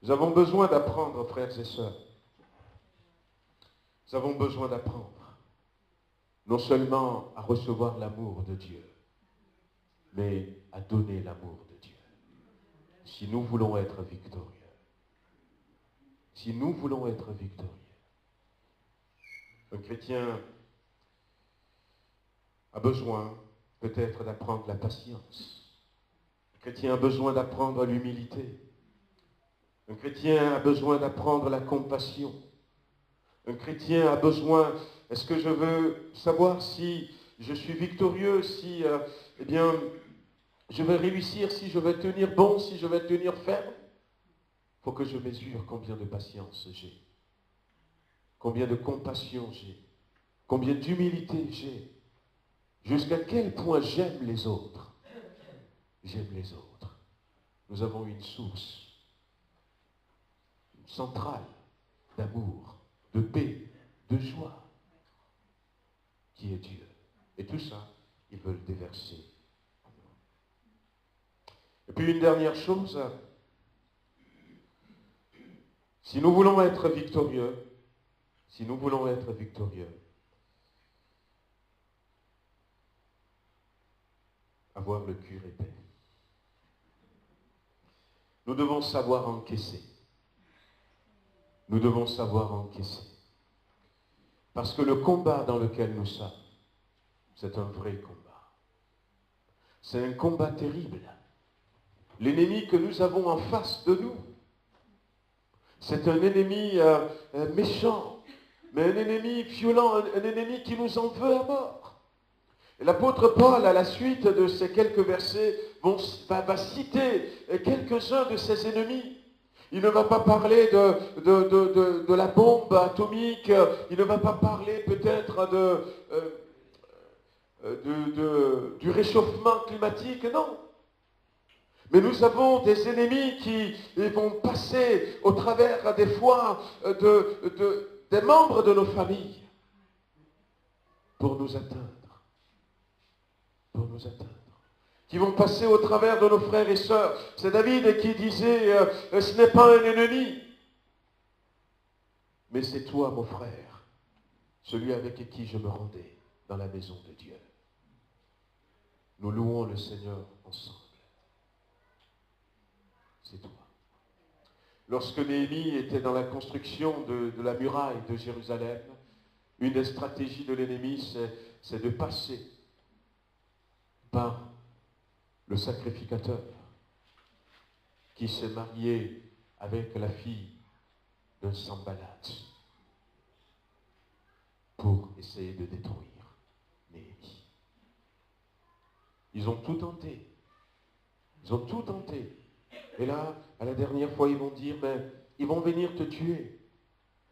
Nous avons besoin d'apprendre, frères et sœurs. Nous avons besoin d'apprendre. Non seulement à recevoir l'amour de Dieu, mais à donner l'amour de Dieu. Si nous voulons être victorieux. Si nous voulons être victorieux. Un chrétien a besoin peut-être d'apprendre la patience. Un chrétien a besoin d'apprendre l'humilité. Un chrétien a besoin d'apprendre la compassion. Un chrétien a besoin, est-ce que je veux savoir si je suis victorieux, si, eh bien, je vais réussir, si je vais tenir bon, si je vais tenir ferme? Il faut que je mesure combien de patience j'ai, combien de compassion j'ai, combien d'humilité j'ai, jusqu'à quel point j'aime les autres. J'aime les autres. Nous avons une source centrale d'amour, de paix, de joie, qui est Dieu. Et tout ça, ils veulent déverser. Et puis une dernière chose, si nous voulons être victorieux, avoir le cœur épais. Nous devons savoir encaisser. Nous devons savoir encaisser. Parce que le combat dans lequel nous sommes, c'est un vrai combat. C'est un combat terrible. L'ennemi que nous avons en face de nous, c'est un ennemi méchant, mais un ennemi violent, un ennemi qui nous en veut à mort. Et l'apôtre Paul, à la suite de ces quelques versets, va citer quelques-uns de ses ennemis. Il ne va pas parler de la bombe atomique, il ne va pas parler peut-être du réchauffement climatique, non. Mais nous avons des ennemis qui vont passer au travers des fois des membres de nos familles pour nous atteindre. Pour nous atteindre. Qui vont passer au travers de nos frères et sœurs. C'est David qui disait, ce n'est pas un ennemi, mais c'est toi, mon frère, celui avec qui je me rendais dans la maison de Dieu. Nous louons le Seigneur ensemble. C'est toi. Lorsque Néhémie était dans la construction de la muraille de Jérusalem, une des stratégies de l'ennemi, c'est de passer par le sacrificateur qui s'est marié avec la fille d'un Sanballat pour essayer de détruire Néhémie. Ils ont tout tenté. Ils ont tout tenté. Et là, à la dernière fois, ils vont dire, ils vont venir te tuer.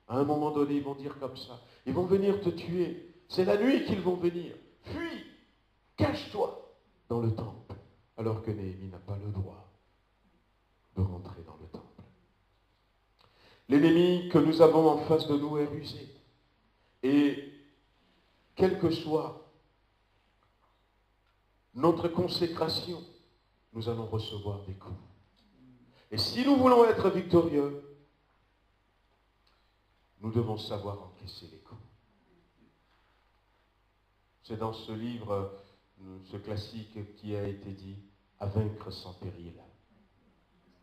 À un moment donné, ils vont dire comme ça. Ils vont venir te tuer. C'est la nuit qu'ils vont venir. Fuis, cache-toi dans le temple. Alors que Néhémie n'a pas le droit de rentrer dans le temple. L'ennemi que nous avons en face de nous est rusé. Et quelle que soit notre consécration, nous allons recevoir des coups. Et si nous voulons être victorieux, nous devons savoir encaisser les coups. C'est dans ce livre, ce classique qui a été dit, à vaincre sans péril,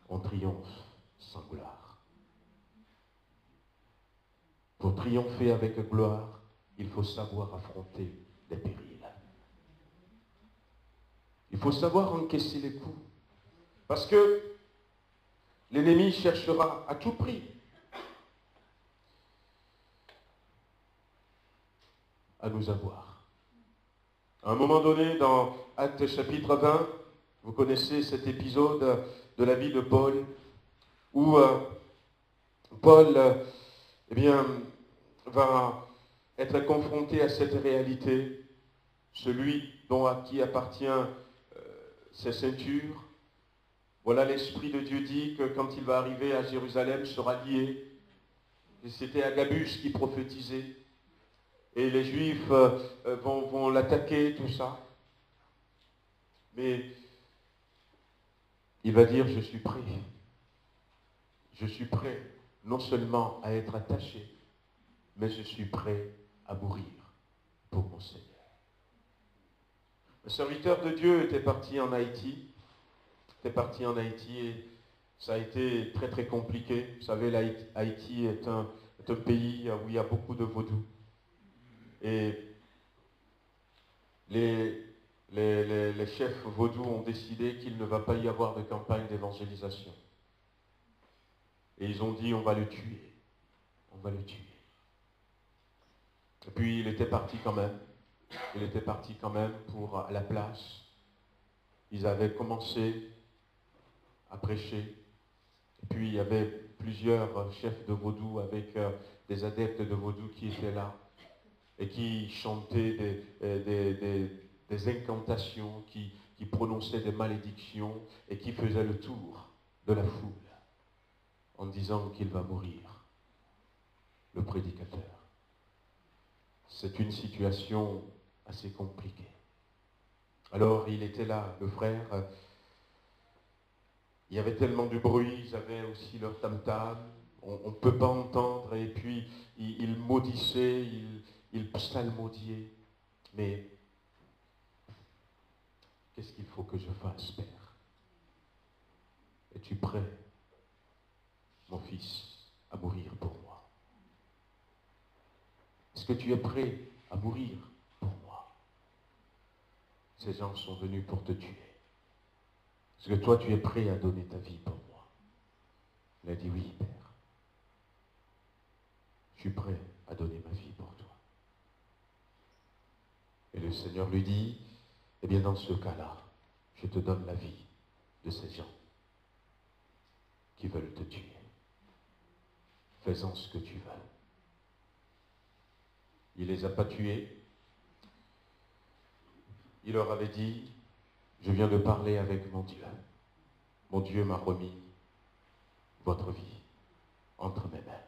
on triomphe sans gloire. Pour triompher avec gloire, il faut savoir affronter les périls. Il faut savoir encaisser les coups. Parce que l'ennemi cherchera à tout prix à nous avoir. À un moment donné, dans Actes chapitre 20, vous connaissez cet épisode de la vie de Paul, où Paul va être confronté à cette réalité, celui à qui appartient ses ceintures. Voilà, l'Esprit de Dieu dit que quand il va arriver à Jérusalem, sera lié. Et c'était Agabus qui prophétisait. Et les Juifs vont l'attaquer, tout ça. Mais il va dire, je suis prêt. Je suis prêt non seulement à être attaché, mais je suis prêt à mourir pour mon Seigneur. Le serviteur de Dieu était parti en Haïti. Et ça a été très très compliqué. Vous savez, Haïti est un pays où il y a beaucoup de vaudous. Et les chefs vaudous ont décidé qu'il ne va pas y avoir de campagne d'évangélisation. Et ils ont dit, on va le tuer. On va le tuer. Et puis il était parti quand même. Il était parti quand même pour la place. Ils avaient commencé à prêcher. Et puis il y avait plusieurs chefs de vaudou avec des adeptes de vaudou qui étaient là et qui chantaient des incantations, qui prononçaient des malédictions et qui faisaient le tour de la foule en disant qu'il va mourir, le prédicateur. C'est une situation assez compliquée. Alors il était là, le frère. Il y avait tellement de bruit, ils avaient aussi leur tam-tam. On ne peut pas entendre. Et puis il maudissait, il psalmodiait. Mais qu'est-ce qu'il faut que je fasse, Père? Es-tu prêt, mon fils, à mourir pour moi? Est-ce que tu es prêt à mourir pour moi? Ces gens sont venus pour te tuer. Est-ce que toi, tu es prêt à donner ta vie pour moi? Il a dit, oui, Père. Je suis prêt à donner ma vie pour toi. Et le Seigneur lui dit, eh bien, dans ce cas-là, je te donne la vie de ces gens qui veulent te tuer. Fais-en ce que tu veux. Il ne les a pas tués. Il leur avait dit, je viens de parler avec mon Dieu. Mon Dieu m'a remis votre vie entre mes mains.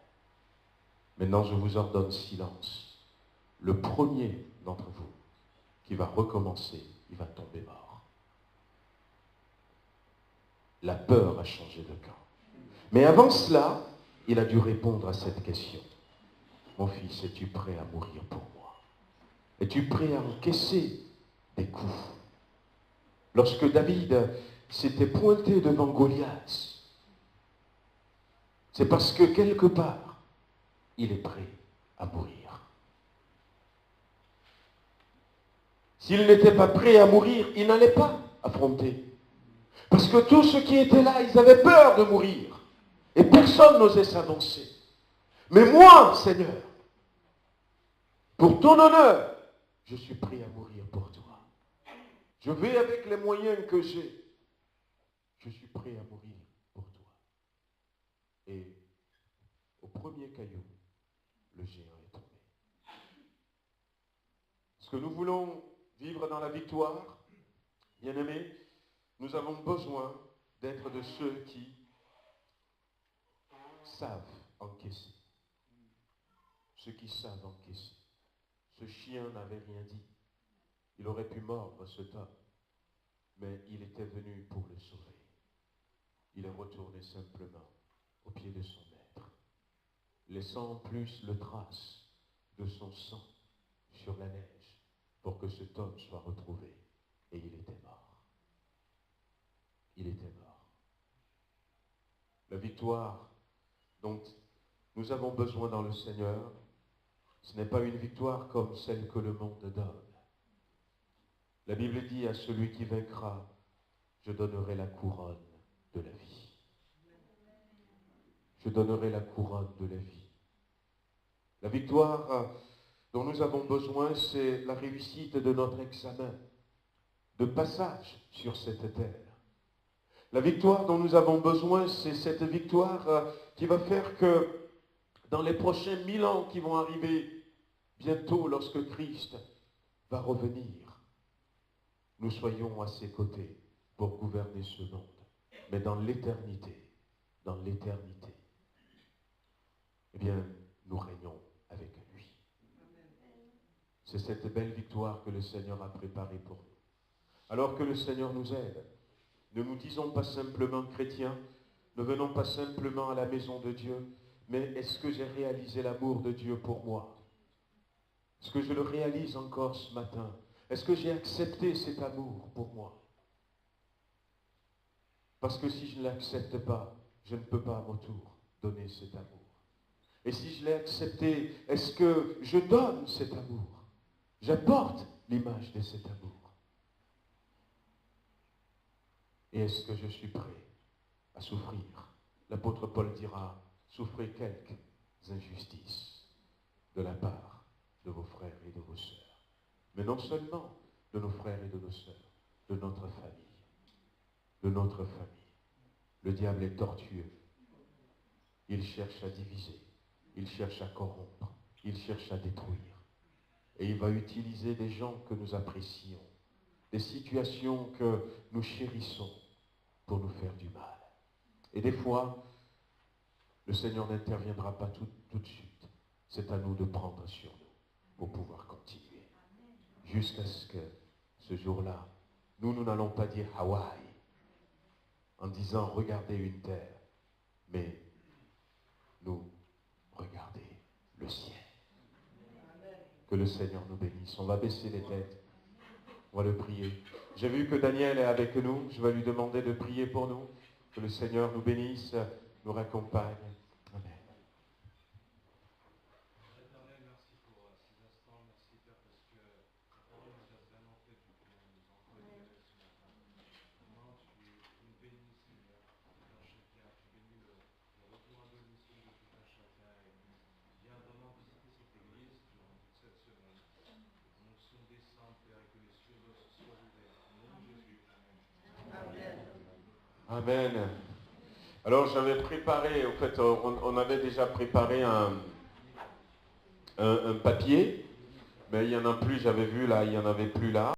Maintenant, je vous ordonne silence. Le premier d'entre vous qui va recommencer, il va tomber mort. La peur a changé de camp. Mais avant cela, il a dû répondre à cette question. Mon fils, es-tu prêt à mourir pour moi? Es-tu prêt à encaisser des coups? Lorsque David s'était pointé devant Goliath, c'est parce que quelque part, il est prêt à mourir. S'il n'était pas prêt à mourir, il n'allait pas affronter. Parce que tous ceux qui étaient là, ils avaient peur de mourir. Et personne n'osait s'avancer. Mais moi, Seigneur, pour ton honneur, je suis prêt à mourir pour toi. Je vais avec les moyens que j'ai. Je suis prêt à mourir pour toi. Et au premier caillou, le géant est tombé. Est-ce que nous voulons vivre dans la victoire? Bien-aimés, nous avons besoin d'être de ceux qui savent encaisser. Ceux qui savent encaisser. Ce chien n'avait rien dit. Il aurait pu mordre cet homme, mais il était venu pour le sauver. Il est retourné simplement au pied de son maître, laissant en plus le trace de son sang sur la neige. pour que cet homme soit retrouvé. Et il était mort. Il était mort. La victoire dont nous avons besoin dans le Seigneur, ce n'est pas une victoire comme celle que le monde donne. La Bible dit à celui qui vaincra, je donnerai la couronne de la vie. Je donnerai la couronne de la vie. La victoire dont nous avons besoin, c'est la réussite de notre examen de passage sur cette terre. La victoire dont nous avons besoin, c'est cette victoire qui va faire que dans les prochains 1000 ans qui vont arriver, bientôt lorsque Christ va revenir, nous soyons à ses côtés pour gouverner ce monde. Mais dans l'éternité, eh bien, nous régnons avec lui. C'est cette belle victoire que le Seigneur a préparée pour nous. Alors que le Seigneur nous aide, ne nous disons pas simplement chrétiens, ne venons pas simplement à la maison de Dieu, mais est-ce que j'ai réalisé l'amour de Dieu pour moi? Est-ce que je le réalise encore ce matin? Est-ce que j'ai accepté cet amour pour moi? Parce que si je ne l'accepte pas, je ne peux pas à mon tour donner cet amour. Et si je l'ai accepté, est-ce que je donne cet amour? J'apporte l'image de cet amour. Et est-ce que je suis prêt à souffrir? L'apôtre Paul dira, souffrez quelques injustices de la part de vos frères et de vos sœurs. Mais non seulement de nos frères et de nos sœurs, de notre famille. De notre famille. Le diable est tortueux. Il cherche à diviser. Il cherche à corrompre. Il cherche à détruire. Et il va utiliser des gens que nous apprécions, des situations que nous chérissons pour nous faire du mal. Et des fois, le Seigneur n'interviendra pas tout de suite. C'est à nous de prendre sur nous pour pouvoir continuer. Jusqu'à ce que ce jour-là, nous n'allons pas dire Hawaï en disant regardez une terre, mais nous regardez le ciel. Que le Seigneur nous bénisse. On va baisser les têtes. On va le prier. J'ai vu que Daniel est avec nous. Je vais lui demander de prier pour nous. Que le Seigneur nous bénisse, nous raccompagne. Amen. Éternel, merci pour ces instants. Merci Père parce que ta parole nous a vraiment fait du bien, nous en connaît ce matin. Vraiment, tu nous bénis, Seigneur, tout un chacun. Tu bénis le retour à domicile de tout un chacun. Et viens vraiment visiter cette église durant toute cette semaine. L'onction descende, Père, et que les cieux soient ouverts. Au nom de Jésus. Amen. Amen. Alors j'avais préparé, en fait, on avait déjà préparé un papier, mais il n'y en a plus, j'avais vu là, il n'y en avait plus là.